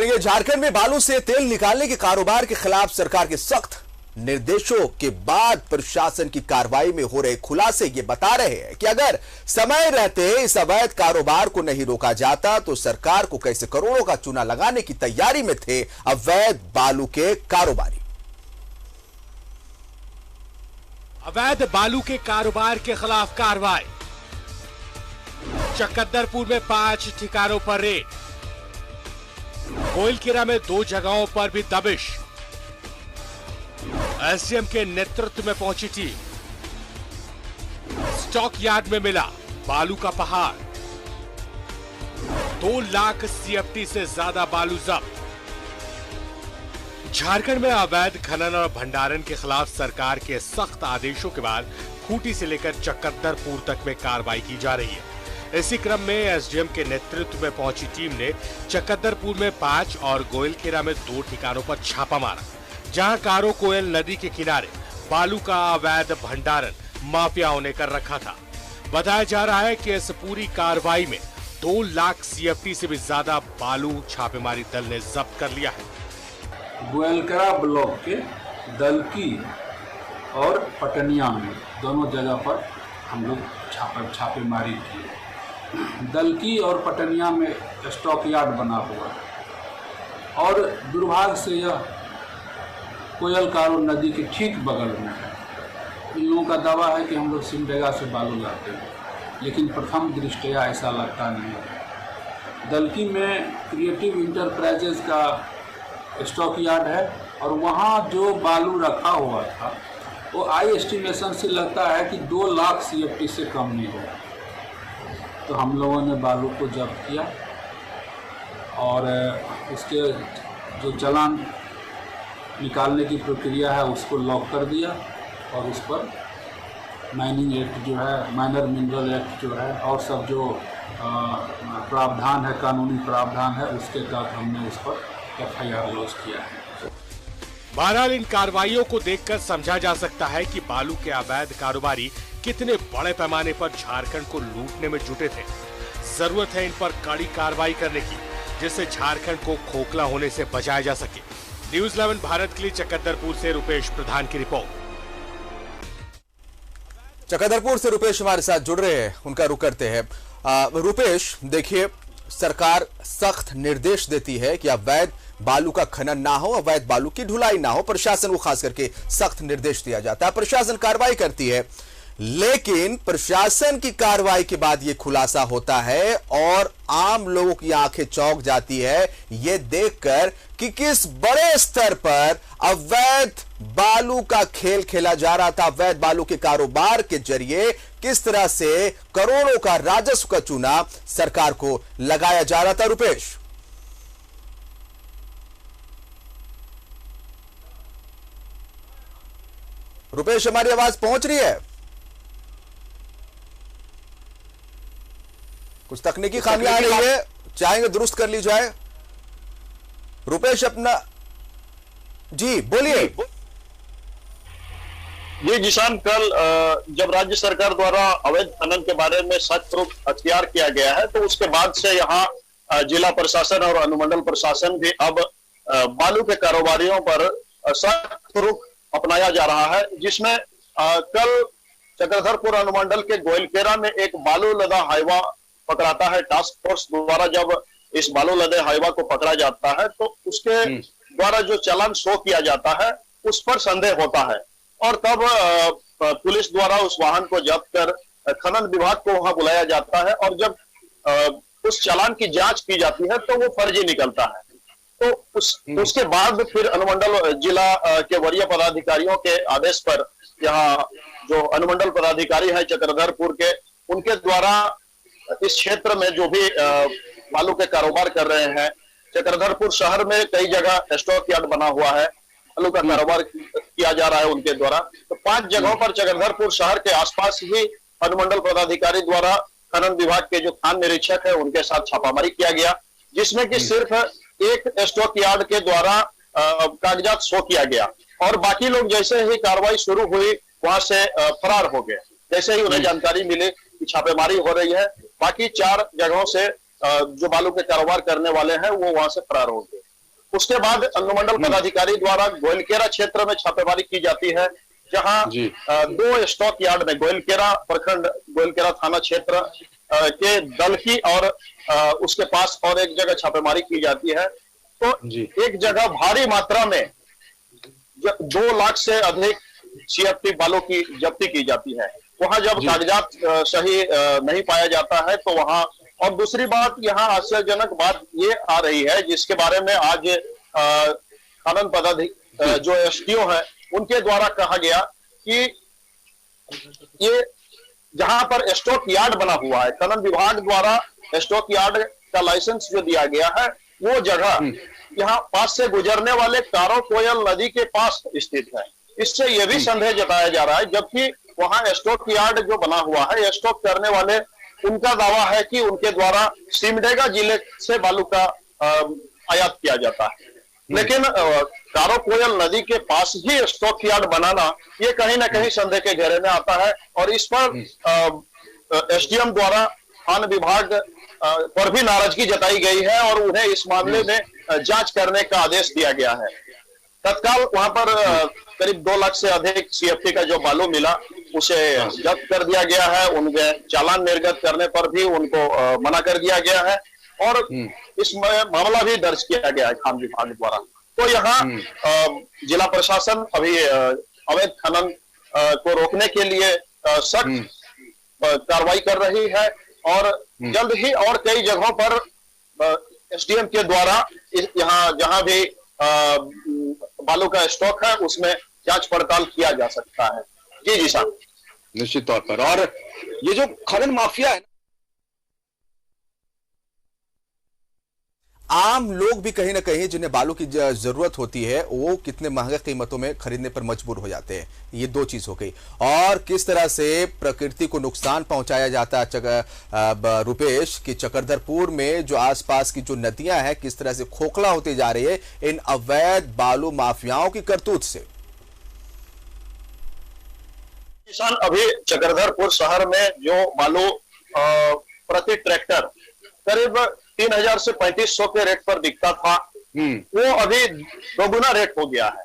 ये झारखंड में बालू से तेल निकालने के कारोबार के खिलाफ सरकार के सख्त निर्देशों के बाद प्रशासन की कार्रवाई में हो रहे खुलासे ये बता रहे हैं कि अगर समय रहते इस अवैध कारोबार को नहीं रोका जाता तो सरकार को कैसे करोड़ों का चूना लगाने की तैयारी में थे अवैध बालू के कारोबारी। अवैध बालू के कारोबार के खिलाफ कार्रवाई। चकद्दरपुर में 5 ठिकानों पर रेड। कोइलकेरा में 2 जगहों पर भी दबिश। एसडीएम के नेतृत्व में पहुंची टीम। स्टॉक यार्ड में मिला बालू का पहाड़। 2 लाख सीएफटी से ज्यादा बालू जब्त। झारखंड में अवैध खनन और भंडारण के खिलाफ सरकार के सख्त आदेशों के बाद खूंटी से लेकर चकद्दरपुर तक में कार्रवाई की जा रही है। इसी क्रम में एसडीएम के नेतृत्व में पहुंची टीम ने चकद्दरपुर में 5 और गोइलकेरा में 2 ठिकानों पर छापा मारा, जहां कारो कोयल नदी के किनारे बालू का अवैध भंडारण माफियाओं ने कर रखा था। बताया जा रहा है कि इस पूरी कार्रवाई में 2 लाख सीएफटी से भी ज्यादा बालू छापेमारी दल ने जब्त कर लिया है। गोइलकेरा ब्लॉक के दलकी और पटनिया में दोनों जगह पर हम लोग छापेमारी की। दलकी और पटनिया में स्टॉक यार्ड बना हुआ है और दुर्भाग्य से यह कोयलकारो नदी के ठीक बगल में है। इन लोगों का दावा है कि हम लोग सिमडेगा से बालू लाते हैं, लेकिन प्रथम दृष्टया ऐसा लगता नहीं है। दलकी में क्रिएटिव इंटरप्राइजेज का स्टॉक यार्ड है और वहाँ जो बालू रखा हुआ था वो आई एस्टिमेशन से लगता है कि 2 लाख सीएफटी से कम नहीं होगा। तो हम लोगों ने बालू को जब्त किया और उसके जो चालान निकालने की प्रक्रिया है उसको लॉक कर दिया और उस पर माइनिंग एक्ट जो है, माइनर मिनरल एक्ट जो है और सब जो प्रावधान है, कानूनी प्रावधान है, उसके तहत हमने उस पर एफआईआर लॉन्च किया है। बहरहाल इन कार्रवाइयों को देखकर समझा जा सकता है कि बालू के अवैध कारोबारी कितने बड़े पैमाने पर झारखंड को लूटने में जुटे थे। जरूरत है इन पर कड़ी कार्रवाई करने की, जिससे झारखंड को खोखला होने से बचाया जा सके। न्यूज़ 11 भारत के लिए चकद्दरपुर से रुपेश प्रधान की रिपोर्ट। चकद्दरपुर से रुपेश हमारे साथ जुड़ रहे हैं, उनका रुख करते हैं। रुपेश, देखिए, सरकार सख्त निर्देश देती है कि अवैध बालू का खनन ना हो, अवैध बालू की ढुलाई ना हो। प्रशासन को खास करके सख्त निर्देश दिया जाता है, प्रशासन कार्रवाई करती है, लेकिन प्रशासन की कार्रवाई के बाद यह खुलासा होता है और आम लोगों की आंखें चौंक जाती है यह देखकर कि किस बड़े स्तर पर अवैध बालू का खेल खेला जा रहा था। अवैध बालू के कारोबार के जरिए किस तरह से करोड़ों का राजस्व का चूना सरकार को लगाया जा रहा था। रुपेश, हमारी आवाज पहुंच रही है? कुछ तकनीकी खामियां आ रही है, चाहेंगे दुरुस्त कर ली जाए। रुपेश अपना जी बोलिए। ये किसान, कल जब राज्य सरकार द्वारा अवैध खनन के बारे में सख्त रुख अख्तियार किया गया है, तो उसके बाद से यहाँ जिला प्रशासन और अनुमंडल प्रशासन भी अब बालू के कारोबारियों पर सख्त रुख अपनाया जा रहा है, जिसमें कल चकद्दरपुर अनुमंडल के गोइलकेरा में एक बालू लदा हाईवा पकड़ाता है। टास्क फोर्स द्वारा जब इस बालू लदे हाईवा को पकड़ा जाता है तो उसके द्वारा जो चालान शो किया जाता है उस पर संदेह होता है और तब पुलिस द्वारा उस वाहन को जब्त कर खनन विभाग को वहां बुलाया जाता है और जब उस चालान की जांच की जाती है तो वो फर्जी निकलता है। तो उसके बाद फिर अनुमंडल जिला के वरीय पदाधिकारियों के आदेश पर यहाँ जो अनुमंडल पदाधिकारी है चकद्दरपुर के, उनके द्वारा इस क्षेत्र में जो भी बालू के कारोबार कर रहे हैं, चकद्दरपुर शहर में कई जगह स्टॉक यार्ड बना हुआ है, बालू का कारोबार किया जा रहा है उनके द्वारा। तो 5 जगहों पर चकद्दरपुर शहर के आसपास ही अनुमंडल पदाधिकारी द्वारा खनन विभाग के जो खान निरीक्षक है उनके साथ छापामारी किया गया, जिसमें कि सिर्फ एक स्टॉक यार्ड के द्वारा कागजात शो किया गया और बाकी लोग जैसे ही कार्रवाई शुरू हुई वहां से फरार हो गए। जैसे ही उन्हें जानकारी मिली कि छापेमारी हो रही है, बाकी 4 जगहों से जो बालू के कारोबार करने वाले हैं वो वहां से फरार हो गए। उसके बाद अनुमंडल पदाधिकारी द्वारा गोइलकेरा क्षेत्र में छापेमारी की जाती है, जहां 2 स्टॉक यार्ड में गोइलकेरा प्रखंड, गोइलकेरा थाना क्षेत्र के दलकी और उसके पास और एक जगह छापेमारी की जाती है। तो एक जगह भारी मात्रा में 2 लाख से अधिक CFT बालू की जब्ती की जाती है। वहां जब कागजात सही नहीं पाया जाता है तो वहां, और दूसरी बात यहाँ आश्चर्यजनक बात ये आ रही है जिसके बारे में आज खनन पदाधिकारी जो SDO है उनके द्वारा कहा गया कि ये जहां पर स्टॉक यार्ड बना हुआ है, खनन विभाग द्वारा स्टॉक यार्ड का लाइसेंस जो दिया गया है, वो जगह यहाँ पास से गुजरने वाले कारो कोयल नदी के पास स्थित है। इससे यह भी संदेह जताया जा रहा है, जबकि वहां स्टॉक यार्ड जो बना हुआ है, स्टॉक करने वाले उनका दावा है कि उनके द्वारा सिमडेगा जिले से बालू का आयात किया जाता है, लेकिन कारो कोयल नदी के पास ही स्टॉक यार्ड बनाना ये कहीं ना कहीं संदेह के घेरे में आता है। और इस पर SDM द्वारा खान विभाग पर भी नाराजगी जताई गई है और उन्हें इस मामले में जांच करने का आदेश दिया गया है। तत्काल वहां पर करीब 2 लाख से अधिक CFT का जो बालू मिला उसे जब्त कर दिया गया है। उनके चालान निर्गत करने पर भी उनको मना कर दिया गया है और इसमें मामला भी दर्ज किया गया है खान विभाग द्वारा। तो यहाँ जिला प्रशासन अभी अवैध खनन को रोकने के लिए सख्त कार्रवाई कर रही है और जल्द ही और कई जगहों पर SDM के द्वारा यहाँ जहां भी बालू का स्टॉक है उसमें जांच पड़ताल किया जा सकता है। जी साहब, निश्चित तौर पर। और ये जो खनन माफिया है, आम लोग भी कहीं ना कहीं जिन्हें बालू की जरूरत होती है वो कितने महंगे कीमतों में खरीदने पर मजबूर हो जाते हैं। ये 2 चीज हो गई। और किस तरह से प्रकृति को नुकसान पहुंचाया जाता है रुपेश की चक्रधरपुर में जो आसपास की जो नदियां हैं किस तरह से खोखला होती जा रही है इन अवैध बालू माफियाओं की करतूत से। किसान अभी चक्रधरपुर शहर में जो बालू प्रति ट्रैक्टर करीब 3000 से 3500 के रेट पर बिकता था, वो अभी 2 गुना रेट हो गया है।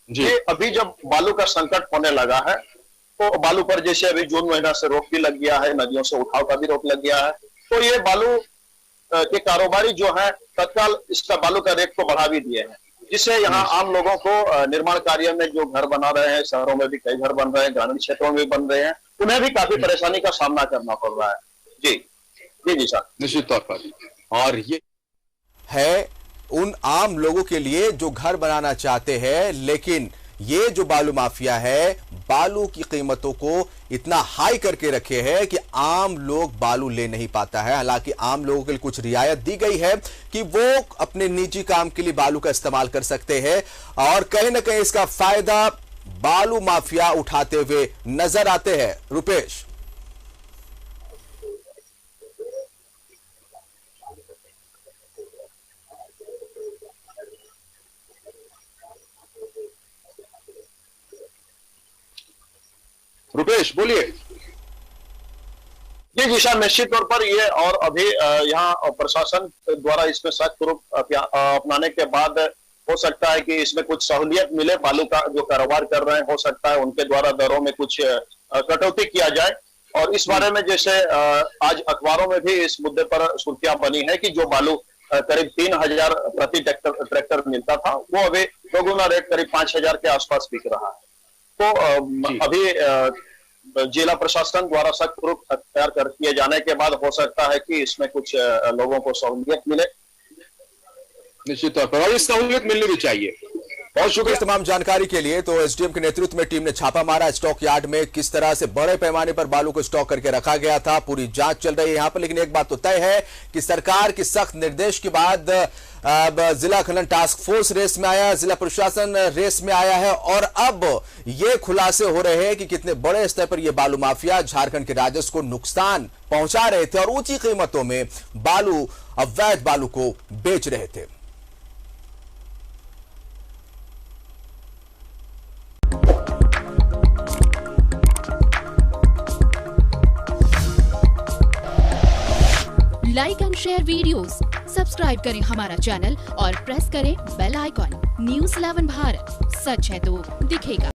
ये अभी जब बालू का संकट होने लगा है तो बालू पर जैसे अभी जून महीना से रोक भी लग गया है, नदियों से उठाव का भी रोक लग गया है, तो ये बालू के कारोबारी जो है तत्काल इसका बालू का रेट को बढ़ा भी दिए हैं, जिससे यहाँ आम लोगों को निर्माण कार्य में जो घर बना रहे हैं, शहरों में भी कई घर बन रहे हैं, ग्रामीण क्षेत्रों में भी बन रहे हैं, उन्हें भी काफी परेशानी का सामना करना पड़ रहा है। जी सर, निश्चित तौर पर। और ये है उन आम लोगों के लिए जो घर बनाना चाहते हैं, लेकिन ये जो बालू माफिया है बालू की कीमतों को इतना हाई करके रखे है कि आम लोग बालू ले नहीं पाता है। हालांकि आम लोगों के लिए कुछ रियायत दी गई है कि वो अपने निजी काम के लिए बालू का इस्तेमाल कर सकते हैं और कहीं ना कहीं इसका फायदा बालू माफिया उठाते हुए नजर आते हैं। रुपेश, बोलिए। जी सर, निश्चित तौर पर ये और अभी यहाँ प्रशासन द्वारा इसमें सख्त रूप अपनाने के बाद हो सकता है कि इसमें कुछ सहूलियत मिले। बालू का जो कारोबार कर रहे हैं हो सकता है उनके द्वारा दरों में कुछ कटौती किया जाए। और इस बारे में जैसे आज अखबारों में भी इस मुद्दे पर सुर्खियां बनी है कि जो बालू करीब 3000 प्रति ट्रैक्टर मिलता था वो अभी 2 गुना रेट करीब 5000 के आसपास बिक रहा है। तो अभी जिला प्रशासन द्वारा सख्त रूप अख्तियार कर किए जाने के बाद हो सकता है कि इसमें कुछ लोगों को सहूलियत मिले। निश्चित तौर पर, और इस सहूलियत मिलनी भी चाहिए। बहुत शुक्रिया तमाम जानकारी के लिए। तो एसडीएम के नेतृत्व में टीम ने छापा मारा स्टॉक यार्ड में, किस तरह से बड़े पैमाने पर बालू को स्टॉक करके रखा गया था, पूरी जांच चल रही है यहां पर। लेकिन एक बात तो तय है कि सरकार की सख्त निर्देश के बाद जिला खनन टास्क फोर्स रेस में आया, जिला प्रशासन रेस में आया है और अब ये खुलासे हो रहे हैं कि कितने बड़े स्तर पर ये बालू माफिया झारखंड के राजस्व को नुकसान पहुंचा रहे थे और ऊंची कीमतों में बालू, अवैध बालू को बेच रहे थे। Like and share videos, subscribe करें हमारा चैनल और प्रेस करें बेल आइकॉन। News 11 भारत, सच है तो दिखेगा।